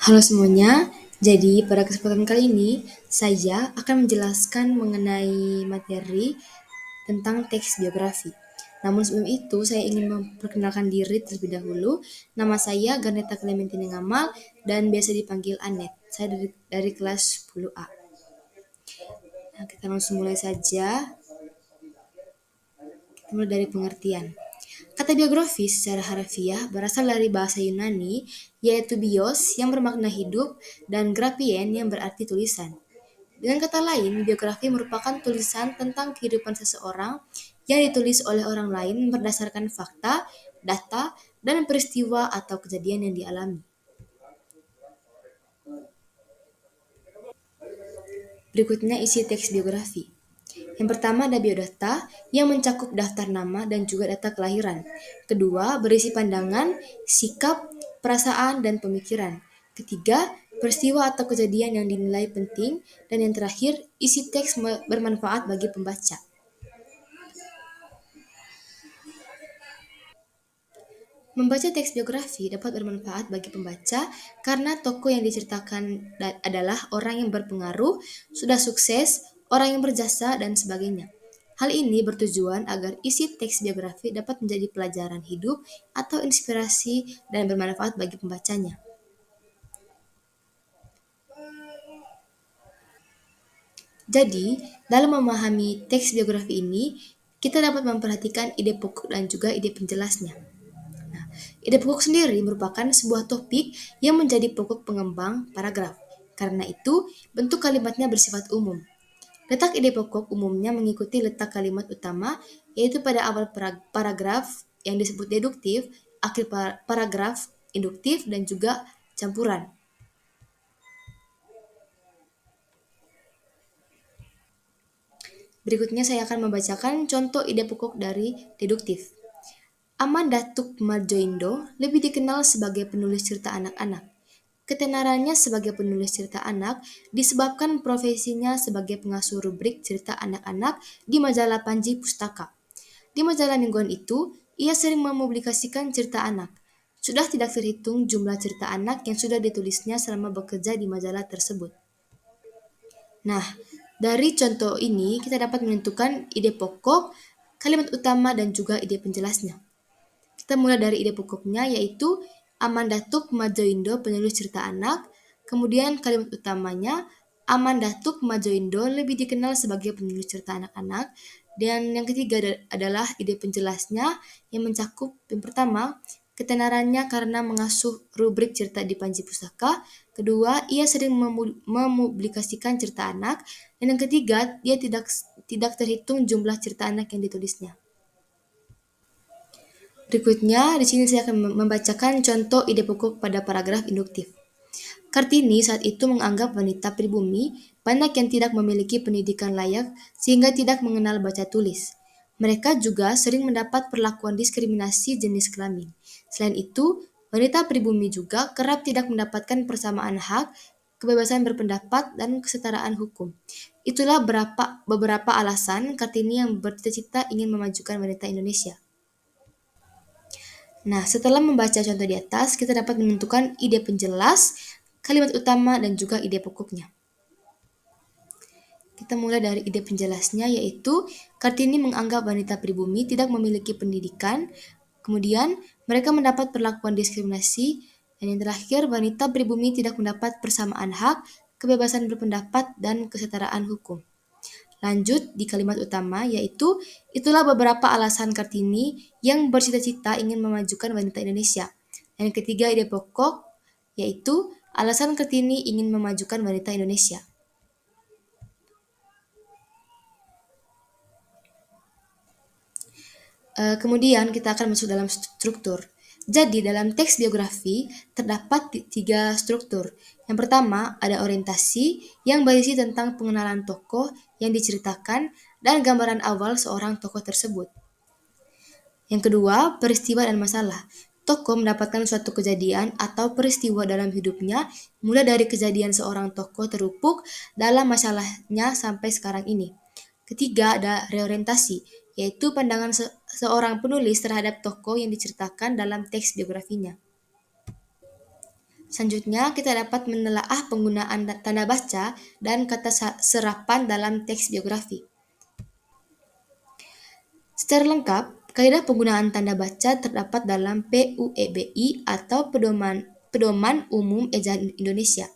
Halo semuanya, jadi pada kesempatan kali ini saya akan menjelaskan mengenai materi tentang teks biografi. Namun sebelum itu saya ingin memperkenalkan diri terlebih dahulu. Nama saya Garneta Clementine Ngamal dan biasa dipanggil Anet. Saya dari kelas 10A. Nah, kita langsung mulai saja. Kita mulai dari pengertian. Kata biografi secara harfiah berasal dari bahasa Yunani, yaitu bios yang bermakna hidup dan grafien yang berarti tulisan. Dengan kata lain, biografi merupakan tulisan tentang kehidupan seseorang yang ditulis oleh orang lain berdasarkan fakta, data, dan peristiwa atau kejadian yang dialami. Berikutnya isi teks biografi. Yang pertama ada biodata yang mencakup daftar nama dan juga data kelahiran. Kedua, berisi pandangan, sikap, perasaan, dan pemikiran. Ketiga, peristiwa atau kejadian yang dinilai penting. Dan yang terakhir, isi teks bermanfaat bagi pembaca. Membaca teks biografi dapat bermanfaat bagi pembaca karena tokoh yang diceritakan adalah orang yang berpengaruh, sudah sukses, orang yang berjasa, dan sebagainya. Hal ini bertujuan agar isi teks biografi dapat menjadi pelajaran hidup atau inspirasi dan bermanfaat bagi pembacanya. Jadi, dalam memahami teks biografi ini, kita dapat memperhatikan ide pokok dan juga ide penjelasnya. Ide pokok sendiri merupakan sebuah topik yang menjadi pokok pengembang paragraf. Karena itu, bentuk kalimatnya bersifat umum. Letak ide pokok umumnya mengikuti letak kalimat utama, yaitu pada awal paragraf yang disebut deduktif, akhir paragraf induktif, dan juga campuran. Berikutnya saya akan membacakan contoh ide pokok dari deduktif. Aman Datuk Marjoindo lebih dikenal sebagai penulis cerita anak-anak. Ketenarannya sebagai penulis cerita anak disebabkan profesinya sebagai pengasuh rubrik cerita anak-anak di majalah Panji Pustaka. Di majalah mingguan itu, ia sering mempublikasikan cerita anak. Sudah tidak terhitung jumlah cerita anak yang sudah ditulisnya selama bekerja di majalah tersebut. Nah, dari contoh ini kita dapat menentukan ide pokok, kalimat utama, dan juga ide penjelasnya. Kita mulai dari ide pokoknya yaitu Aman Datuk Madjoindo penulis cerita anak. Kemudian kalimat utamanya Aman Datuk Madjoindo lebih dikenal sebagai penulis cerita anak-anak. Dan yang ketiga adalah ide penjelasnya yang mencakup yang pertama ketenarannya karena mengasuh rubrik cerita di Panji Pustaka. Kedua, ia sering mempublikasikan cerita anak. Dan yang ketiga, dia tidak terhitung jumlah cerita anak yang ditulisnya. Berikutnya, di sini saya akan membacakan contoh ide pokok pada paragraf induktif. Kartini saat itu menganggap wanita pribumi banyak yang tidak memiliki pendidikan layak sehingga tidak mengenal baca tulis. Mereka juga sering mendapat perlakuan diskriminasi jenis kelamin. Selain itu, wanita pribumi juga kerap tidak mendapatkan persamaan hak, kebebasan berpendapat, dan kesetaraan hukum. Itulah beberapa alasan Kartini yang bercita-cita ingin memajukan wanita Indonesia. Nah, setelah membaca contoh di atas, kita dapat menentukan ide penjelas, kalimat utama, dan juga ide pokoknya. Kita mulai dari ide penjelasnya, yaitu Kartini menganggap wanita pribumi tidak memiliki pendidikan, kemudian mereka mendapat perlakuan diskriminasi, dan yang terakhir wanita pribumi tidak mendapat persamaan hak, kebebasan berpendapat, dan kesetaraan hukum. Lanjut di kalimat utama, yaitu itulah beberapa alasan Kartini yang bercita-cita ingin memajukan wanita Indonesia. Dan yang ketiga ide pokok, yaitu alasan Kartini ingin memajukan wanita Indonesia. Kemudian kita akan masuk dalam struktur. Jadi dalam teks biografi terdapat tiga struktur. Yang pertama ada orientasi yang berisi tentang pengenalan tokoh yang diceritakan dan gambaran awal seorang tokoh tersebut. Yang kedua, peristiwa dan masalah. Tokoh mendapatkan suatu kejadian atau peristiwa dalam hidupnya, mulai dari kejadian seorang tokoh terupuk dalam masalahnya sampai sekarang ini. Ketiga, ada reorientasi, yaitu pandangan seorang penulis terhadap tokoh yang diceritakan dalam teks biografinya. Selanjutnya, kita dapat menelaah penggunaan tanda baca dan kata serapan dalam teks biografi. Secara lengkap, kaidah penggunaan tanda baca terdapat dalam PUEBI atau Pedoman Umum Ejaan Indonesia.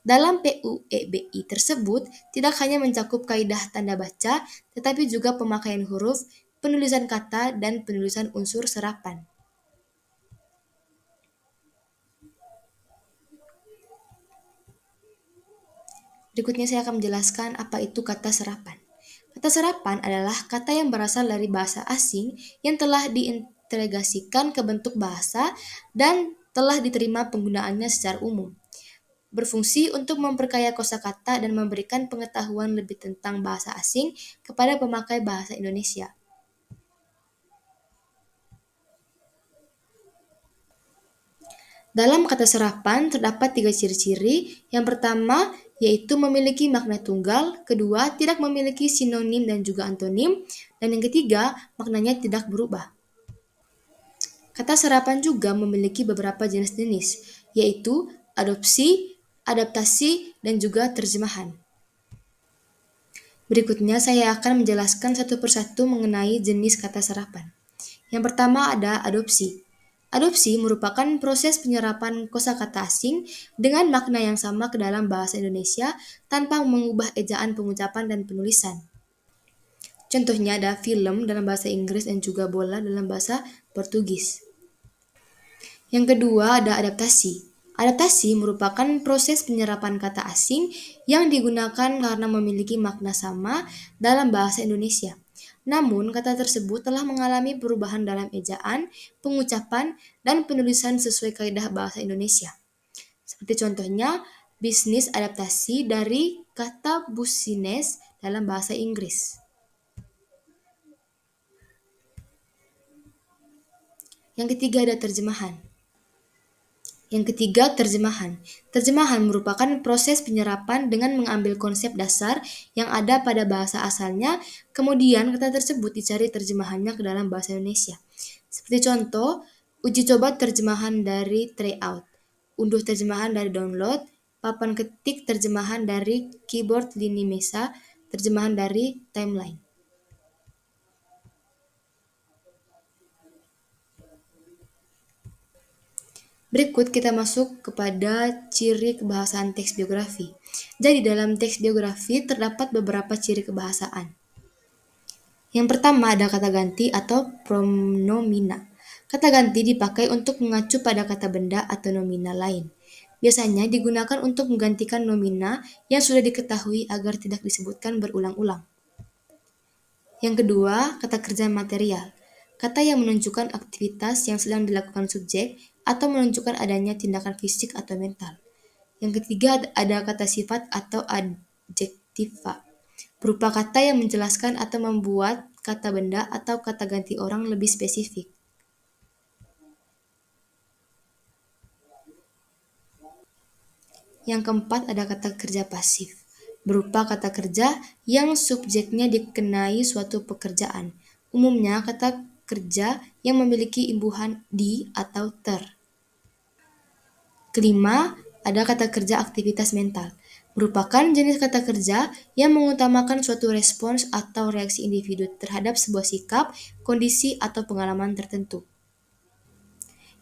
Dalam PUEBI tersebut tidak hanya mencakup kaidah tanda baca, tetapi juga pemakaian huruf, penulisan kata, dan penulisan unsur serapan. Berikutnya saya akan menjelaskan apa itu kata serapan. Kata serapan adalah kata yang berasal dari bahasa asing yang telah diintegrasikan ke bentuk bahasa dan telah diterima penggunaannya secara umum. Berfungsi untuk memperkaya kosakata dan memberikan pengetahuan lebih tentang bahasa asing kepada pemakai bahasa Indonesia. Dalam kata serapan terdapat 3 ciri-ciri. Yang pertama yaitu memiliki makna tunggal, kedua tidak memiliki sinonim dan juga antonim, dan yang ketiga maknanya tidak berubah. Kata serapan juga memiliki beberapa jenis-jenis, yaitu adopsi, adaptasi, dan juga terjemahan. Berikutnya saya akan menjelaskan satu persatu mengenai jenis kata serapan. Yang pertama ada adopsi. Adopsi merupakan proses penyerapan kosakata asing dengan makna yang sama ke dalam bahasa Indonesia tanpa mengubah ejaan pengucapan dan penulisan. Contohnya ada film dalam bahasa Inggris dan juga bola dalam bahasa Portugis. Yang kedua ada adaptasi. Adaptasi merupakan proses penyerapan kata asing yang digunakan karena memiliki makna sama dalam bahasa Indonesia. Namun, kata tersebut telah mengalami perubahan dalam ejaan, pengucapan, dan penulisan sesuai kaidah bahasa Indonesia. Seperti contohnya, bisnis adaptasi dari kata business dalam bahasa Inggris. Yang ketiga ada terjemahan. Yang ketiga, terjemahan. Terjemahan merupakan proses penyerapan dengan mengambil konsep dasar yang ada pada bahasa asalnya, kemudian kata tersebut dicari terjemahannya ke dalam bahasa Indonesia. Seperti contoh, uji coba terjemahan dari tryout, unduh terjemahan dari download, papan ketik terjemahan dari keyboard lini mesa, terjemahan dari timeline. Berikut kita masuk kepada ciri kebahasaan teks biografi. Jadi dalam teks biografi terdapat beberapa ciri kebahasaan. Yang pertama ada kata ganti atau pronomina. Kata ganti dipakai untuk mengacu pada kata benda atau nomina lain. Biasanya digunakan untuk menggantikan nomina yang sudah diketahui agar tidak disebutkan berulang-ulang. Yang kedua, kata kerja material. Kata yang menunjukkan aktivitas yang sedang dilakukan subjek atau menunjukkan adanya tindakan fisik atau mental. Yang ketiga ada kata sifat atau adjektiva, berupa kata yang menjelaskan atau membuat kata benda atau kata ganti orang lebih spesifik. Yang keempat ada kata kerja pasif, berupa kata kerja yang subjeknya dikenai suatu pekerjaan. Umumnya kata kerja yang memiliki imbuhan di atau ter. Kelima, ada kata kerja aktivitas mental, merupakan jenis kata kerja yang mengutamakan suatu respons atau reaksi individu terhadap sebuah sikap, kondisi, atau pengalaman tertentu.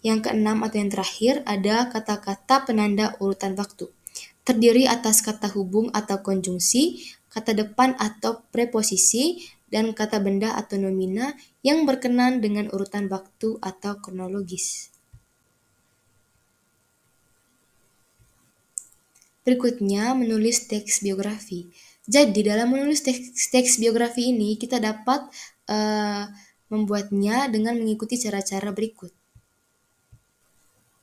Yang keenam atau yang terakhir ada kata-kata penanda urutan waktu, terdiri atas kata hubung atau konjungsi, kata depan atau preposisi, dan kata benda atau nomina yang berkenan dengan urutan waktu atau kronologis. Berikutnya, menulis teks biografi. Jadi, dalam menulis teks biografi ini, kita dapat membuatnya dengan mengikuti cara-cara berikut.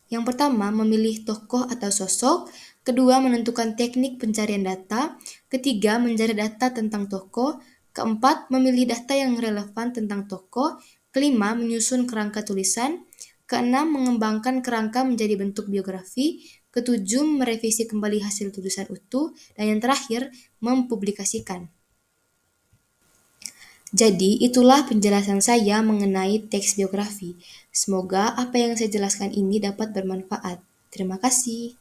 Yang pertama, memilih tokoh atau sosok. Kedua, menentukan teknik pencarian data. Ketiga, mencari data tentang tokoh. Keempat, memilih data yang relevan tentang tokoh. Kelima, menyusun kerangka tulisan. Keenam, mengembangkan kerangka menjadi bentuk biografi. Ketujuh, merevisi kembali hasil tulisan utuh. Dan yang terakhir, mempublikasikan. Jadi, itulah penjelasan saya mengenai teks biografi. Semoga apa yang saya jelaskan ini dapat bermanfaat. Terima kasih.